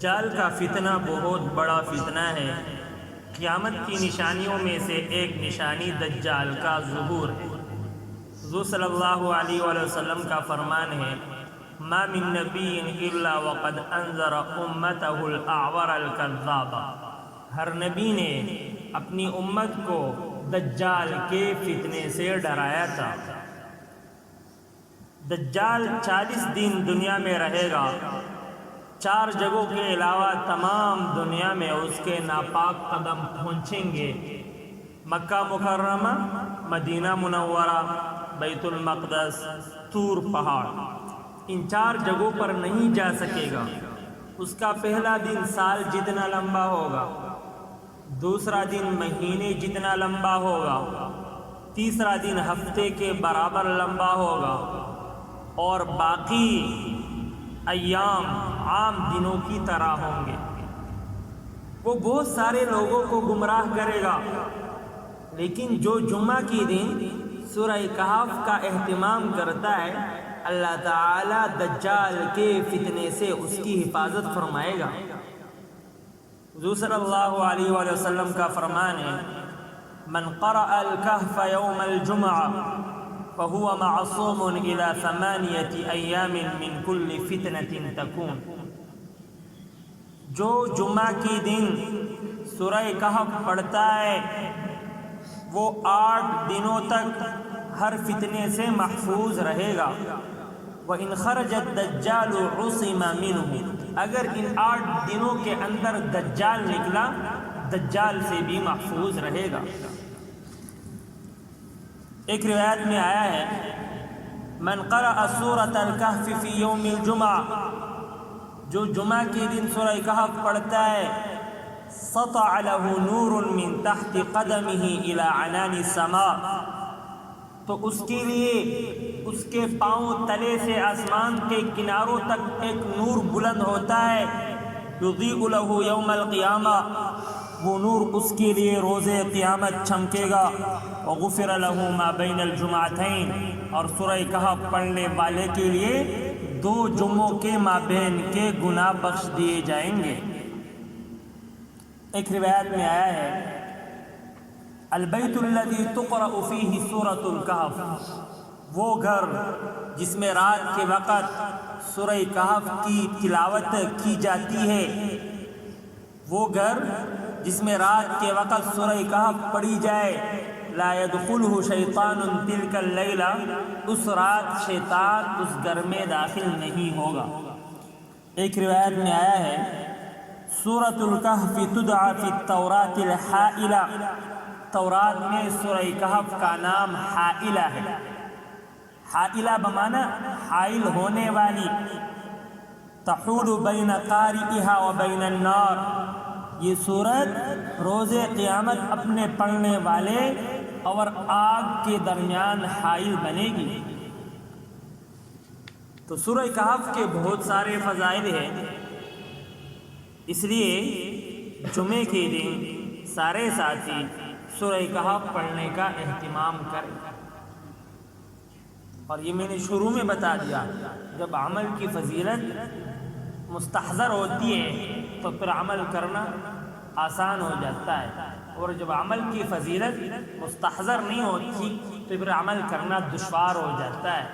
دجال کا فتنہ بہت بڑا فتنہ ہے۔ قیامت کی نشانیوں میں سے ایک نشانی دجال کا ظہور ہے۔ حضور صلی اللہ علیہ وآلہ وسلم کا فرمان ہے، ما من نبی الا وقد انذر امتہ الاعور الکذاب۔ ہر نبی نے اپنی امت کو دجال کے فتنے سے ڈرایا تھا۔ دجال 40 دن دنیا میں رہے گا۔ 4 جگہوں کے علاوہ تمام دنیا میں اس کے ناپاک قدم پہنچیں گے۔ مکہ مکرمہ، مدینہ منورہ، بیت المقدس، طور پہاڑ، ان 4 جگہوں پر نہیں جا سکے گا۔ اس کا پہلا دن سال جتنا لمبا ہوگا، دوسرا دن مہینے جتنا لمبا ہوگا، تیسرا دن ہفتے کے برابر لمبا ہوگا، اور باقی ایام عام دنوں کی طرح ہوں گے۔ وہ بہت سارے لوگوں کو گمراہ کرے گا، لیکن جو جمعہ کی دن سورہ کہف کا اہتمام کرتا ہے، اللہ تعالی دجال کے فتنے سے اس کی حفاظت فرمائے گا۔ حضور صلی اللہ علیہ وآلہ وسلم کا فرمان ہے، من قرأ الکہف یوم الجمعہ فهو معصوم الى 8 ایام من کل فتنة تکون۔ جو جمعہ کی دن سورہ کہف پڑھتا ہے وہ 8 دنوں تک ہر فتنے سے محفوظ رہے گا۔ وَإِنْ خَرَجَ الدَّجَّالُ عُصِمَ مِنْهُ۔ اگر ان 8 دنوں کے اندر دجال نکلا، دجال سے بھی محفوظ رہے گا۔ ایک روایت میں آیا ہے، من قرأ سورة الکہف فی یوم الجمعہ، جو جمعہ کے دن سورہ کہف پڑھتا ہے، سطع له نور من تحت قدمه الى عنان السماء، تو اس کے لیے اس کے پاؤں تلے سے آسمان کے کناروں تک ایک نور بلند ہوتا ہے، یضیء له یوم القیامہ، وہ نور اس کے لیے روز قیامت چمکے گا۔ وغفر له ما بین الجمعتین، اور سورہ کہف پڑھنے والے کے لیے 2 جمعوں کے مابین کے گناہ بخش دیے جائیں گے۔ ایک روایت میں آیا ہے، البیت الذی تقرأ فیہ سورۃ الکہف، وہ گھر جس میں رات کے وقت سورہ کہف کی تلاوت کی جاتی ہے، وہ گھر جس میں رات کے وقت سورہ کہف پڑھی جائے، لا يدخلہ شیطان تلک اللیلہ، اس رات شیطان اس گھر میں داخل نہیں ہوگا۔ ایک روایت میں آیا ہے، سورۃ الکہف تدعى فی التوراۃ الحائلہ، تورات میں سورہ کہف کا نام حائلہ ہے۔ حائلہ بمعنی حائل ہونے والی، تحول بین قارئہا و بین النار، یہ سورت روز قیامت اپنے پڑھنے والے اور آگ کے درمیان حائل بنے گی۔ تو سورہ کہف کے بہت سارے فضائل ہیں، اس لیے جمعے کے دن سارے ساتھی سورہ کہف پڑھنے کا اہتمام کریں۔ اور یہ میں نے شروع میں بتا دیا، جب عمل کی فضیلت مستحضر ہوتی ہے تو پھر عمل کرنا آسان ہو جاتا ہے، اور جب عمل کی فضیلت مستحضر نہیں ہوتی تو پھر عمل کرنا دشوار ہو جاتا ہے۔